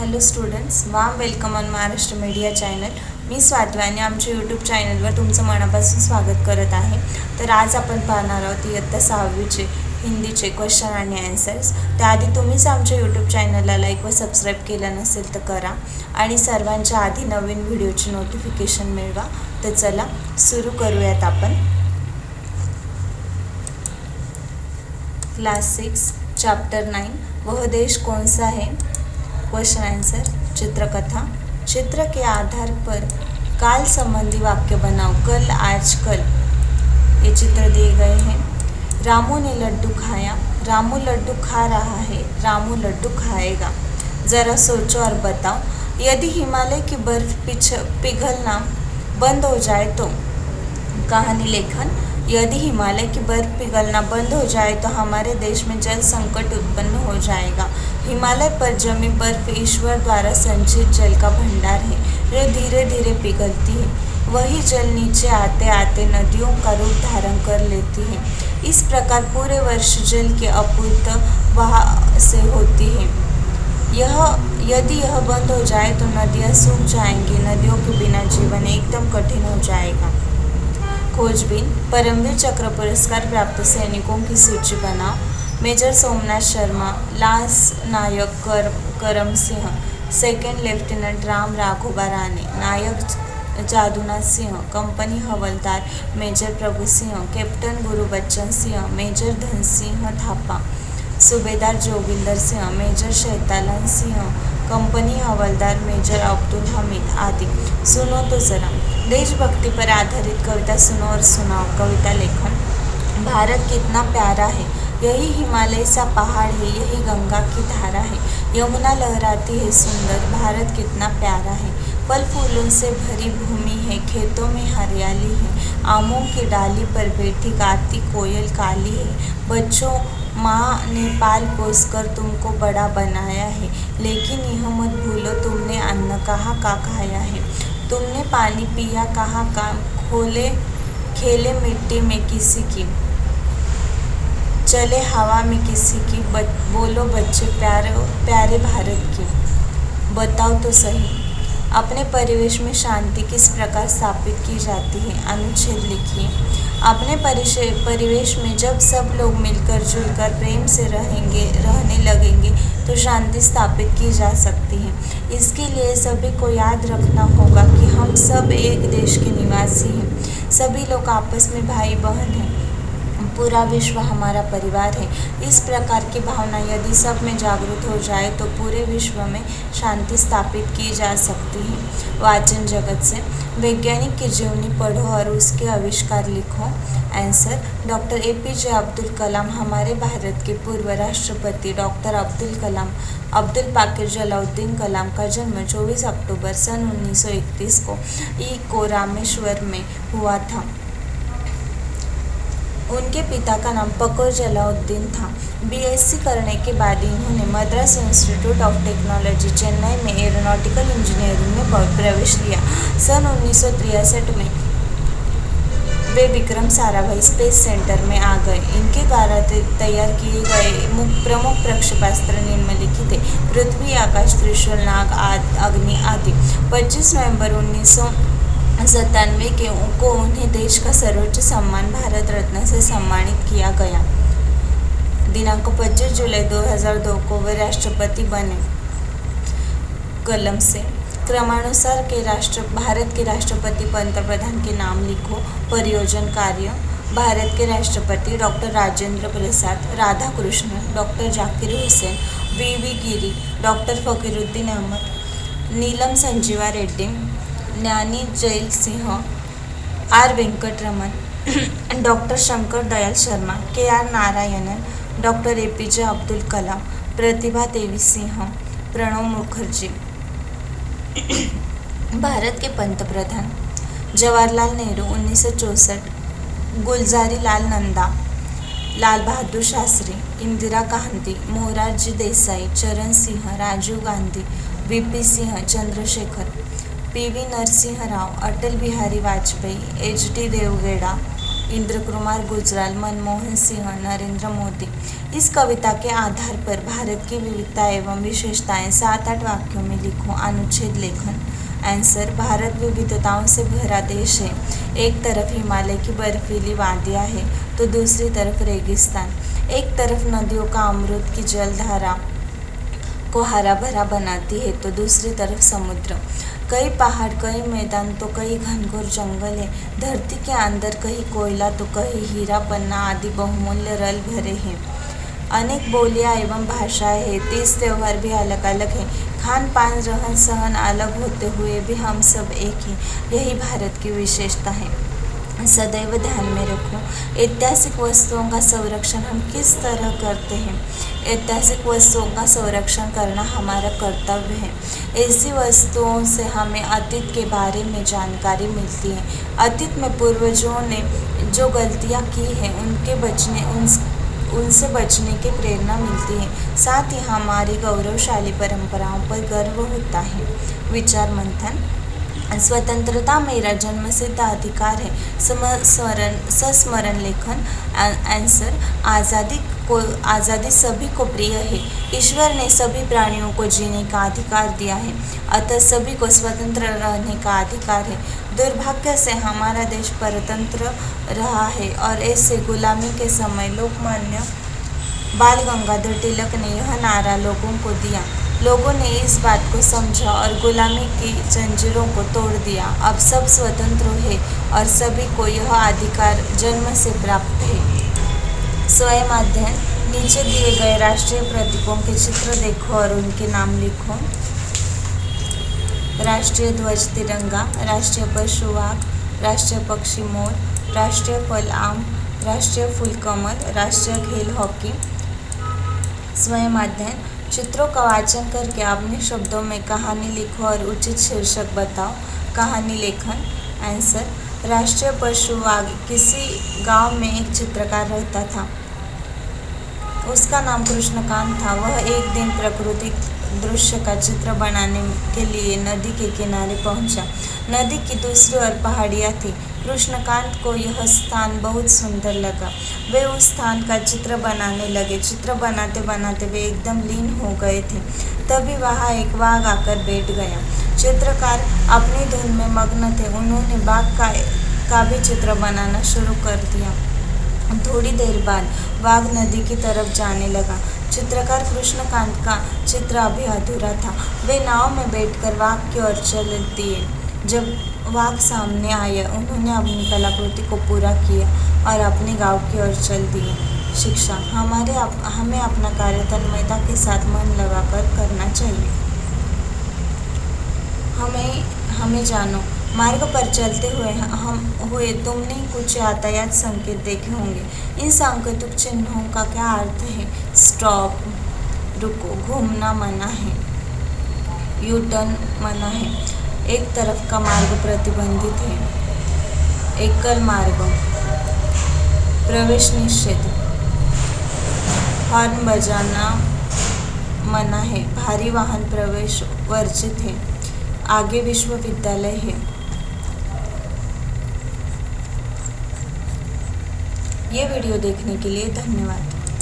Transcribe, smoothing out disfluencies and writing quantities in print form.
Hello students, warm welcome on Maharashtra media channel. मी स्वाती आणि आमच्या यूट्यूब चॅनलवर तुमचं मनापासून स्वागत करत आहे. तर आज आपण पाहणार आहोत इयत्ता 6वीचे हिंदीचे क्वेश्चन आणि आन्सर्स. त्याआधी तुम्हीच आमच्या यूट्यूब चॅनलला लाईक व सबस्क्राईब केलं नसेल तर करा आणि सर्वांच्या आधी नवीन व्हिडिओची नोटिफिकेशन मिळवा. तर चला सुरू करूयात आपण. क्लास 6 चैप्टर 9 वह देश कौन सा है. Question answer. चित्रकथा. चित्र के आधार पर काल संबंधी वाक्य बनाओ. कल, आज, कल. ये चित्र दिए गए हैं. रामू ने लड्डू खाया. रामू लड्डू खा रहा है. रामू लड्डू खाएगा. ज़रा सोचो और बताओ. यदि हिमालय की बर्फ पिघलना बंद हो जाए तो. कहानी लेखन. यदि हिमालय की बर्फ पिघलना बंद हो जाए तो हमारे देश में जल संकट उत्पन्न हो जाएगा. हिमालय पर जमी बर्फ ईश्वर द्वारा संचित जल का भंडार है जो धीरे धीरे पिघलती है. वही जल नीचे आते आते नदियों का रूप धारण कर लेती है. इस प्रकार पूरे वर्ष जल की आपूर्ति वहाँ से होती है. यदि यह बंद हो जाए तो नदियाँ सूख जाएंगी. नदियों के बिना जीवन एकदम कठिन हो जाएगा. खोजबीन. परमवीर चक्र पुरस्कार प्राप्त सैनिकों की सूची बनाओ. मेजर सोमनाथ शर्मा, लांस नायक करम सिंह, सेकंड लेफ्टिनेंट राम राघोबा राणे, नायक जादूनाथ सिंह, कंपनी हवलदार मेजर प्रभु सिंह, कैप्टन गुरुबच्चन सिंह, मेजर धनसिंह थापा, सूबेदार जोगिंदर सिंह, मेजर शैतालन सिंह, कंपनी हवलदार मेजर अब्दुल हमीद आदि. सुनो तो जरा. देशभक्ति पर आधारित कविता सुनो और सुनाओ. कविता लेखन. भारत कितना प्यारा है. यही हिमालय सा पहाड़ है. यही गंगा की धारा है. यमुना लहराती है सुंदर. भारत कितना प्यारा है. फल फूलों से भरी भूमि है. खेतों में हरियाली है. आमों की डाली पर बैठी गाती कोयल काली है. बच्चों, माँ ने पाल पोस कर तुमको बड़ा बनाया है. लेकिन यह मत भूलो तुमने अन्न कहाँ का खाया है. तुमने पानी पिया कहाँ का. खेले मिट्टी में किसी की. चले हवा में किसी की. बोलो बच्चे प्यारे भारत की. बताओ तो सही. अपने परिवेश में शांति किस प्रकार स्थापित की जाती है. अनुच्छेद लिखिए. अपने परिवेश में जब सब लोग मिलकर जुलकर प्रेम से रहने लगेंगे तो शांति स्थापित की जा सकती है. इसके लिए सभी को याद रखना होगा कि हम सब एक देश के निवासी हैं. सभी लोग आपस में भाई बहन हैं. पूरा विश्व हमारा परिवार है. इस प्रकार की भावना यदि सब में जागृत हो जाए तो पूरे विश्व में शांति स्थापित की जा सकती है. वाचन जगत से. वैज्ञानिक की जीवनी पढ़ो और उसके आविष्कार लिखो. आंसर. डॉक्टर APJ अब्दुल कलाम हमारे भारत के पूर्व राष्ट्रपति डॉक्टर अब्दुल कलाम अब्दुल पाकिर जलाउद्दीन कलाम का जन्म 24 अक्टूबर सन 1931 को रामेश्वर में हुआ था. उनके पिता का नाम पकोर जलाउद्दीन था. BSc करने के बाद इन्होंने Madras institute of technology Chennai में एरोनॉटिकल इंजीनियरिंग में प्रवेश लिया. सन 1963 में वे विक्रम साराभाई स्पेस सेंटर में आ गए. इनके द्वारा तैयार किए गए प्रमुख प्रक्षेपास्त्र निम्नलिखित थे. पृथ्वी, आकाश, त्रिशूल, नाग, अग्नि आदि. 25 नवंबर 1997 को उन्हें देश का सर्वोच्च सम्मान भारत रत्न से सम्मानित किया गया. दिनांक 25 जुलाई 2002 को वे राष्ट्रपति बने. कलम से. क्रमानुसार भारत के राष्ट्रपति पंतप्रधान के नाम लिखो. परियोजन कार्य. भारत के राष्ट्रपति doctor Rajendra Prasad, Radhakrishnan, doctor Zakir Hussain, VV Giri, doctor Fakhruddin Ahmed, Neelam Sanjiva Reddy, Giani Zail Singh, R Venkataraman, doctor Shankar Dayal Sharma, KR Narayanan, doctor APJ Abdul Kalam, Pratibha Devi Singh, Pranab Mukherjee. Bharat के पंतप्रधान. जवाहरलाल नेहरू 1964, गुलजारी लाल नंदा, लाल बहादुर शास्त्री, इंदिरा गांधी, मोरारजी देसाई, चरण Singh, Rajiv Gandhi, VP Singh, Chandrashekhar, PV Narasimha Rao, Atal Bihari Vajpayee, HD Deve Gowda, Indrakumar Gujral, Manmohan Singh, Narendra Modi. इस कविता के आधार पर भारत की विविधता एवं विशेषताएं 7-8 वाक्यों में लिखो। अनुच्छेद लेखन। आंसर, भारत विविधताओं से भरा देश है। एक तरफ हिमालय की बर्फीली वादियाँ है तो दूसरी तरफ रेगिस्तान। एक तरफ नदियों का अमृत की जलधारा को हरा भरा बनाती है तो दूसरी तरफ समुद्र। कई पहाड़, कई मैदान तो कई घनघोर जंगल है। धरती के अंदर कहीं कोयला तो कहीं हीरा पन्ना आदि बहुमूल्य रल भरे हैं। अनेक बोलियां एवं भाषाएं हैं। 30 त्योहार भी अलग अलग हैं। खान पान, रहन सहन अलग होते हुए भी हम सब एक हैं। यही भारत की विशेषता है। सदैव ध्यान में रखो, ऐतिहासिक वस्तुओं का संरक्षण हम किस तरह करते हैं। ऐतिहासिक वस्तुओं का संरक्षण करना हमारा कर्तव्य है। ऐसी वस्तुओं से हमें अतीत के बारे में जानकारी मिलती है। अतीत में पूर्वजों ने जो गलतियां की हैं उनसे बचने की प्रेरणा मिलती है। साथ ही हमारी गौरवशाली परंपराओं पर गर्व होता है। विचार मंथन। स्वतंत्रता मेरा जन्मसिद्ध अधिकार है। सस्मरण लेखन। आंसर, आज़ादी सभी को प्रिय है। ईश्वर ने सभी प्राणियों को जीने का अधिकार दिया है, अतः सभी को स्वतंत्र रहने का अधिकार है। दुर्भाग्य से हमारा देश परतंत्र रहा है और ऐसे गुलामी के समय लोकमान्य बाल गंगाधर तिलक ने यह नारा लोगों को दिया। लोगों ने इस बात को समझा और गुलामी की जंजीरों को तोड़ दिया। अब सब स्वतंत्र है और सभी को यह अधिकार जन्म से प्राप्त है। स्वयं अध्ययन। नीचे दिए गए राष्ट्रीय प्रतीकों के चित्र देखो और उनके नाम लिखो। राष्ट्रीय ध्वज तिरंगा, राष्ट्रीय पशु वाघ, राष्ट्रीय पक्षी मोर, राष्ट्रीय फल आम, राष्ट्रीय फूल कमल, राष्ट्रीय खेल हॉकी। स्वयं अध्ययन। चित्रों का वाचन करके अपने शब्दों में कहानी लिखो और उचित शीर्षक बताओ। कहानी लेखन। आंसर, राष्ट्रीय पशु वाघ। किसी गांव में एक चित्रकार रहता था। उसका नाम कृष्णकांत था। वह एक दिन प्राकृतिक दृश्य का चित्र बनाने के लिए नदी के किनारे पहुंचा। नदी की दूसरी ओर पहाड़ियाँ थी। कृष्णकांत को यह स्थान बहुत सुंदर लगा। वे उस स्थान का चित्र बनाने लगे। चित्र बनाते बनाते वे एकदम लीन हो गए थे। तभी वहाँ एक बाघ आकर बैठ गया। चित्रकार अपनी धुन में मग्न थे। उन्होंने बाघ का भी चित्र बनाना शुरू कर दिया। थोड़ी देर बाद बाघ नदी की तरफ जाने लगा। चित्रकार कृष्णकांत का चित्र अभी अधूरा था। वे नाव में बैठकर बाघ की ओर चल दिए। जब बाघ सामने आया, उन्होंने अपनी कलाकृति को पूरा किया और अपने गांव की ओर चल दिए। शिक्षा। हमें अपना कार्य तन्मयता के साथ मन लगाकर करना चाहिए। हमें जानो। मार्ग पर चलते हुए तुमने कुछ यातायात संकेत देखे होंगे। इन सांकेतिक चिन्हों का क्या अर्थ है? स्टॉप, रुको, घूमना मना है, यू टर्न मना है, एक तरफ का मार्ग प्रतिबंधित है, एकल मार्ग, प्रवेश निषेध, हॉर्न बजाना मना है, भारी वाहन प्रवेश वर्जित है, आगे विश्वविद्यालय है। ये वीडियो देखने के लिए धन्यवाद।